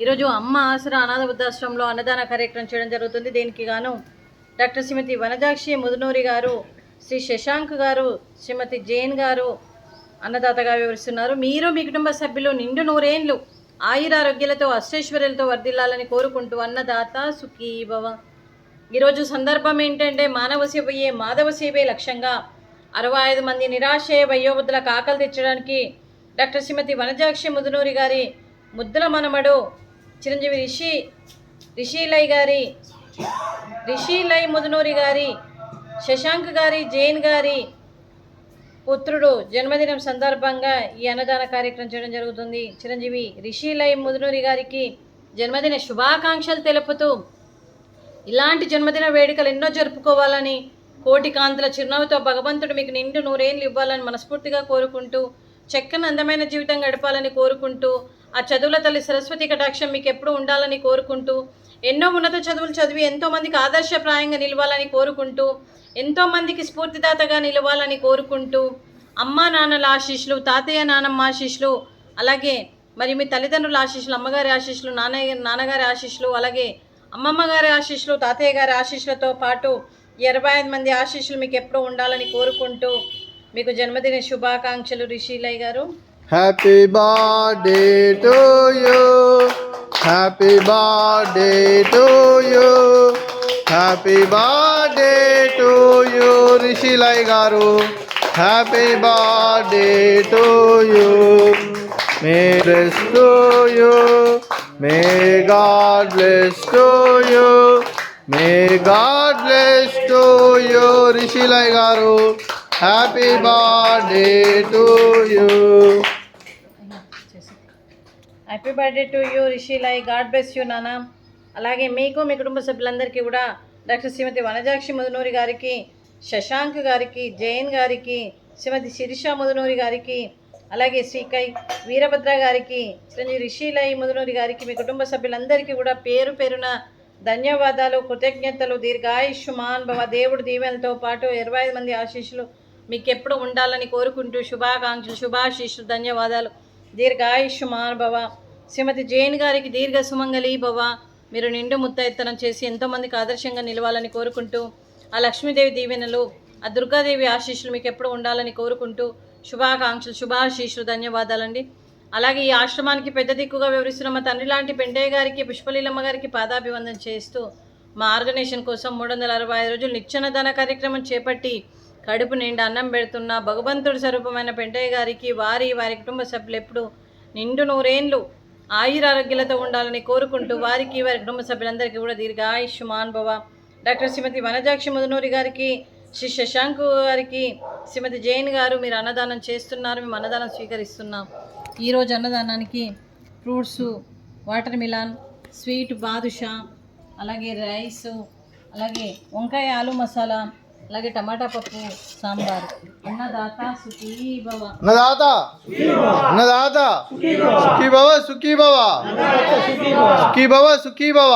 ఈరోజు అమ్మ ఆసరా అనాథ వృద్ధాశ్రమంలో అన్నదాన కార్యక్రమం చేయడం జరుగుతుంది. దీనికి గాను డాక్టర్ శ్రీమతి వనజాక్షి ముదునూరి గారు, శ్రీ శశాంక్ గారు, శ్రీమతి జైన్ గారు అన్నదాతగా వివరిస్తున్నారు. మీరు మీ కుటుంబ సభ్యులు నిండు నూరేండ్లు ఆయురారోగ్యాలతో అష్టైశ్వర్యాలతో వర్ధిల్లాలని కోరుకుంటూ అన్నదాత సుఖీ భవ. ఈరోజు సందర్భం ఏంటంటే మానవ సేవయే మాధవ సేవే లక్ష్యంగా 65 మంది నిరాశయ వయోవృద్ధులకు ఆకలి తెచ్చడానికి డాక్టర్ శ్రీమతి వనజాక్షి ముదునూరి గారి ముద్దుల మనమడు చిరంజీవి రిషిలై ముదునూరి గారి, శశాంక్ గారి, జైన్ గారి పుత్రుడు జన్మదినం సందర్భంగా ఈ అన్నదాన కార్యక్రమం చేయడం జరుగుతుంది. చిరంజీవి రిషిలై ముదునూరి గారికి జన్మదిన శుభాకాంక్షలు తెలుపుతూ ఇలాంటి జన్మదిన వేడుకలు ఎన్నో జరుపుకోవాలని, కోటి కాంతుల చిరునవ్వుతో భగవంతుడు మీకు నిండు నూరేళ్ళు ఇవ్వాలని మనస్ఫూర్తిగా కోరుకుంటూ, చక్కని అందమైన జీవితం గడపాలని కోరుకుంటూ, ఆ చదువుల తల్లి సరస్వతి కటాక్షం మీకు ఎప్పుడూ ఉండాలని కోరుకుంటూ, ఎన్నో ఉన్నత చదువులు చదివి ఎంతోమందికి ఆదర్శప్రాయంగా నిలవాలని కోరుకుంటూ, ఎంతోమందికి స్ఫూర్తిదాతగా నిలవాలని కోరుకుంటూ, అమ్మా నాన్నల ఆశీస్సులు, తాతయ్య నానమ్మ ఆశీస్సులు, అలాగే మరి మీ తల్లిదండ్రుల ఆశీస్సులు, అమ్మగారి ఆశీస్సులు, నాన్నగారి ఆశీస్సులు, అలాగే అమ్మమ్మ గారి ఆశీస్సులు, తాతయ్య గారి ఆశీస్సులతో పాటు 25 మంది ఆశీస్సులు మీకు ఎప్పుడూ ఉండాలని కోరుకుంటూ మీకు జన్మదిన శుభాకాంక్షలు రిషిలై గారు. Happy birthday to you, happy birthday to you, happy birthday to you Rishilai గారు. Happy birthday to you, may bless to you, may God bless to you, may God bless to you Rishilai గారు. Happy birthday to you. Happy birthday to you Rishilai, God bless you నాన్న. అలాగే మీకు మీ కుటుంబ సభ్యులందరికీ కూడా doctor శ్రీమతి వనజాక్షి ముదునూరి గారికి, శశాంక్ గారికి, జైన్ గారికి, శ్రీమతి శిరీష ముదునూరి గారికి, అలాగే శ్రీకై వీరభద్ర గారికి, చిరంజీవి రిషిలై ముదునూరి గారికి, మీ కుటుంబ సభ్యులందరికీ కూడా పేరు పేరున ధన్యవాదాలు, కృతజ్ఞతలు. దీర్ఘాయుష్మాన్ భవ. దేవుడి దీవెనలతో పాటు 25 మంది ఆశీస్సులు మీకు ఎప్పుడు ఉండాలని కోరుకుంటూ శుభాకాంక్షలు, శుభాశీస్సులు, ధన్యవాదాలు. దీర్ఘాయుష్మాన్ భవ. శ్రీమతి జైన్ గారికి దీర్ఘ సుమంగళి భవ. మీరు నిండు ముత్తైత్తనం చేసి ఎంతోమందికి ఆదర్శంగా నిలవాలని కోరుకుంటూ, ఆ లక్ష్మీదేవి దీవెనలు, ఆ దుర్గాదేవి ఆశీస్సులు మీకు ఎప్పుడు ఉండాలని కోరుకుంటూ శుభాకాంక్షలు, శుభాశీస్సులు, ధన్యవాదాలండి. అలాగే ఈ ఆశ్రమానికి పెద్ద దిక్కుగా వివరిస్తున్న మా తండ్రి లాంటి పెంటయ్య గారికి, పుష్పలీలమ్మ గారికి పాదాభివందన చేస్తూ మా ఆర్గనైజేషన్ కోసం 365 రోజులు నిత్యాన్నదాన కార్యక్రమం చేపట్టి కడుపు నిండా అన్నం పెడుతున్న భగవంతుడి స్వరూపమైన పెంటయ్య గారికి, వారి కుటుంబ సభ్యులు ఎప్పుడు నిండు నూరేండ్లు ఆయురారోగ్యాలతో ఉండాలని కోరుకుంటూ వారికి, వారి కుటుంబ సభ్యులందరికీ కూడా దీర్ఘాయుష్మాన్ భవ. డాక్టర్ శ్రీమతి వనజాక్షి ముదునూరి గారికి, శ్రీ శశాంక్ గారికి, శ్రీమతి జైన్ గారు మీరు అన్నదానం చేస్తున్నారు, మేము అన్నదానం స్వీకరిస్తున్నాం. ఈరోజు అన్నదానానికి fruits, watermelon, sweet badusha, అలాగే రైసు, అలాగే వంకాయ ఆలు మసాలా, అలాగే టమాటా పప్పు, సాంబార్. అన్నదాత సుఖీ భవ. అన్నదాత అన్నదాత సుఖీ భవ, సుఖీ భవ, సుఖీ భవ, సుఖీ భవ.